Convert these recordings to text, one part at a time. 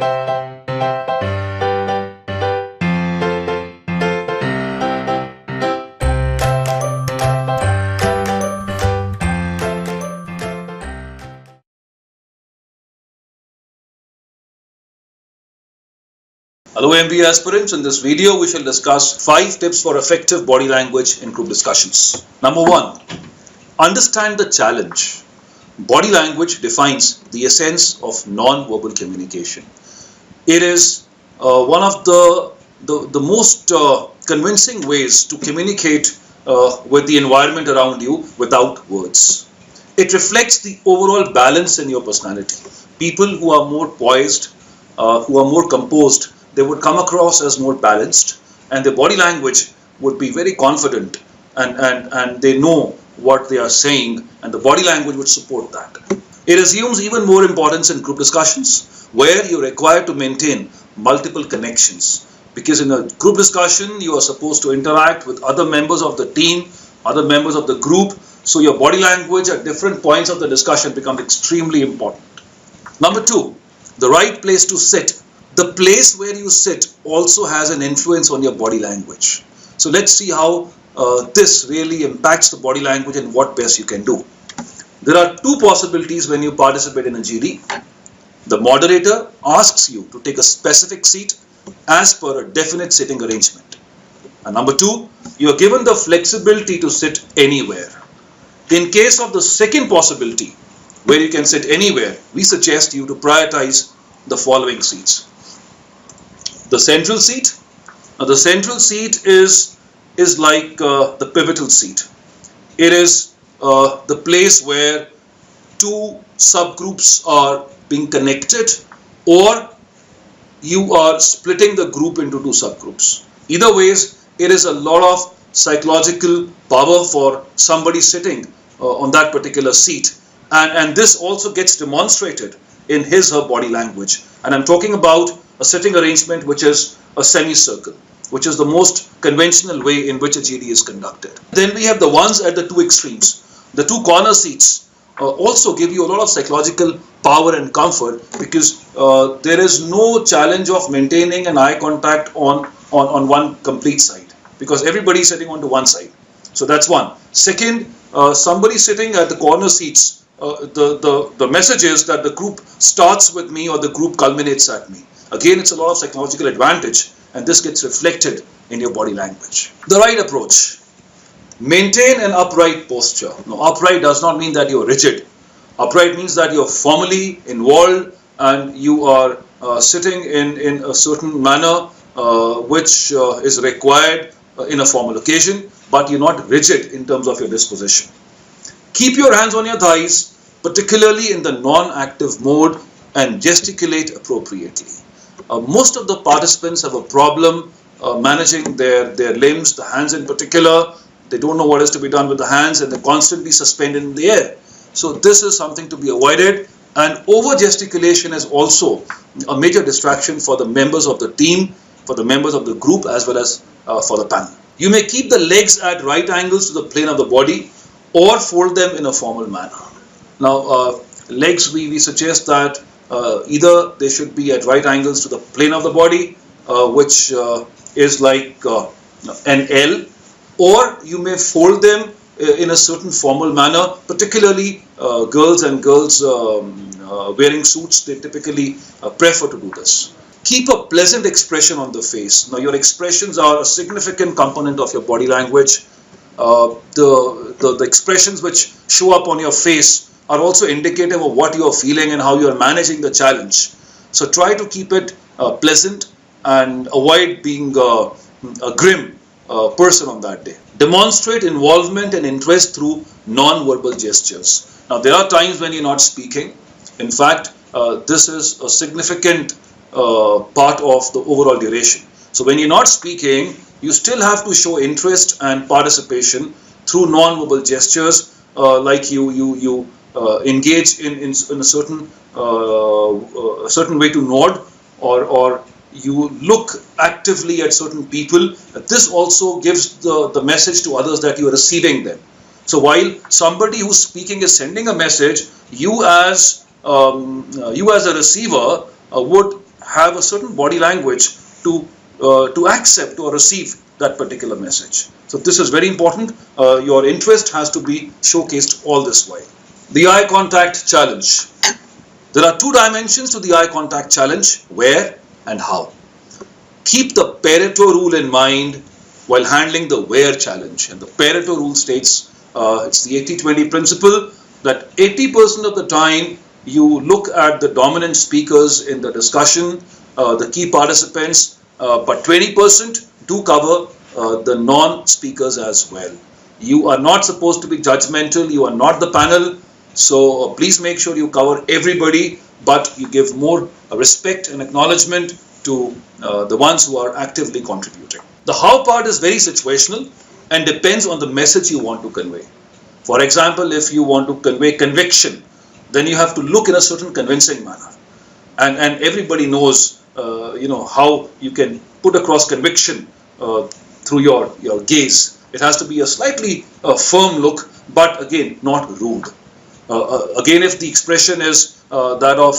Hello MBA aspirants, in this video we shall discuss 5 tips for effective body language in group discussions. Number 1, understand the challenge. Body language defines the essence of non-verbal communication. It is one of the most convincing ways to communicate with the environment around you without words. It reflects the overall balance in your personality. People who are more poised, who are more composed, they would come across as more balanced, and their body language would be very confident, and they know what they are saying, and the body language would support that. It assumes even more importance in group discussions where you're required to maintain multiple connections, because in a group discussion you are supposed to interact with other members of the team, other members of the group, so your body language at different points of the discussion becomes extremely important. Number 2, the right place to sit. The place where you sit also has an influence on your body language. So let's see how this really impacts the body language and what best you can do. There are 2 possibilities when you participate in a GD. The moderator asks you to take a specific seat as per a definite sitting arrangement. And number 2, you are given the flexibility to sit anywhere. In case of the second possibility, where you can sit anywhere, we suggest you to prioritize the following seats. The central seat. Now the central seat is like the pivotal seat. It is the place where 2 subgroups are being connected, or you are splitting the group into 2 subgroups. Either ways, it is a lot of psychological power for somebody sitting on that particular seat, and this also gets demonstrated in his or her body language. And I'm talking about a sitting arrangement which is a semicircle, which is the most conventional way in which a GD is conducted. Then we have the ones at the 2 extremes. The 2 corner seats also give you a lot of psychological power and comfort, because there is no challenge of maintaining an eye contact on one complete side, because everybody is sitting onto one side. So that's one. Second, somebody sitting at the corner seats, the message is that the group starts with me or the group culminates at me. Again, it's a lot of psychological advantage, and this gets reflected in your body language. The right approach. Maintain an upright posture. Now, upright does not mean that you're rigid. Upright means that you're formally involved and you are sitting in a certain manner which is required in a formal occasion, but you're not rigid in terms of your disposition. Keep your hands on your thighs, particularly in the non-active mode, and gesticulate appropriately. Most of the participants have a problem managing their limbs, the hands in particular. They don't know what is to be done with the hands, and they're constantly suspended in the air. So this is something to be avoided, and over gesticulation is also a major distraction for the members of the team, for the members of the group, as well as for the panel. You may keep the legs at right angles to the plane of the body, or fold them in a formal manner. Now legs, we suggest that either they should be at right angles to the plane of the body, which is like an L, or you may fold them in a certain formal manner. Particularly girls wearing suits, they typically prefer to do this. Keep a pleasant expression on the face. Now your expressions are a significant component of your body language. The expressions which show up on your face are also indicative of what you are feeling and how you are managing the challenge. So try to keep it pleasant and avoid being a grim person on that day. Demonstrate involvement and interest through non-verbal gestures. Now there are times when you're not speaking. In fact, this is a significant part of the overall duration. So when you're not speaking, you still have to show interest and participation through non-verbal gestures, like you engage in a certain way to nod, or you look actively at certain people. This also gives the message to others that you are receiving them. So while somebody who's speaking is sending a message, you as a receiver would have a certain body language to accept or receive that particular message. So this is very important. Your interest has to be showcased all this while. The eye contact challenge. There are two dimensions to the eye contact challenge: where and how. Keep the Pareto rule in mind while handling the where challenge. And the Pareto rule states, it's the 80-20 principle, that 80% of the time you look at the dominant speakers in the discussion, the key participants, but 20% do cover the non-speakers as well. You are not supposed to be judgmental, you are not the panel, so please make sure you cover everybody, but you give more respect and acknowledgement to the ones who are actively contributing. The how part is very situational and depends on the message you want to convey. For example, if you want to convey conviction, then you have to look in a certain convincing manner. And everybody knows, how you can put across conviction through your gaze. It has to be a slightly firm look, but again, not rude. Again, if the expression is that of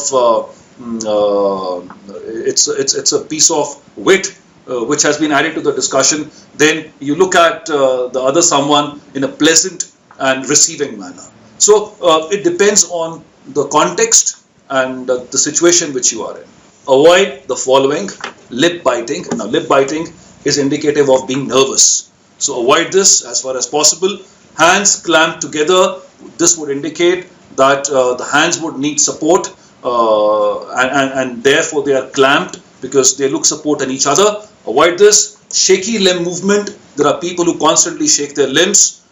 it's a piece of wit which has been added to the discussion, then you look at the other someone in a pleasant and receiving manner. So it depends on the context and the situation which you are in. Avoid the following: lip biting. Now, lip biting is indicative of being nervous, so avoid this as far as possible. Hands clamped together, this would indicate that the hands would need support, and therefore they are clamped because they look support in each other. Avoid this. Shaky limb movement. There are people who constantly shake their limbs,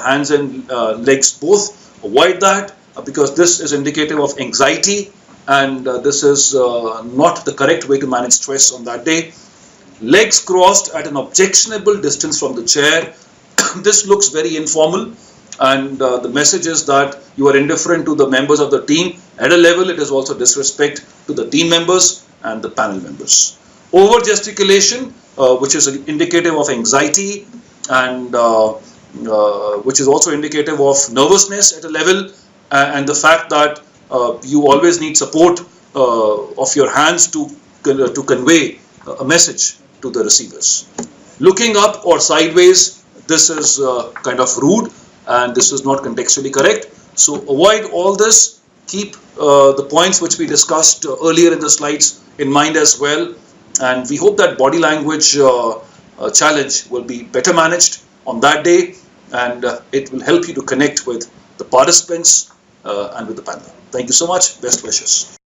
hands and legs both. Avoid that because this is indicative of anxiety, and this is not the correct way to manage stress on that day. Legs crossed at an objectionable distance from the chair. This looks very informal, and the message is that you are indifferent to the members of the team. At a level, it is also disrespect to the team members and the panel members. Over gesticulation, which is indicative of anxiety, and which is also indicative of nervousness at a level, and the fact that you always need support of your hands to convey a message to the receivers. Looking up or sideways, this is kind of rude, and this is not contextually correct. So avoid all this. Keep the points which we discussed earlier in the slides in mind as well. And we hope that body language challenge will be better managed on that day, and it will help you to connect with the participants and with the panel. Thank you so much. Best wishes.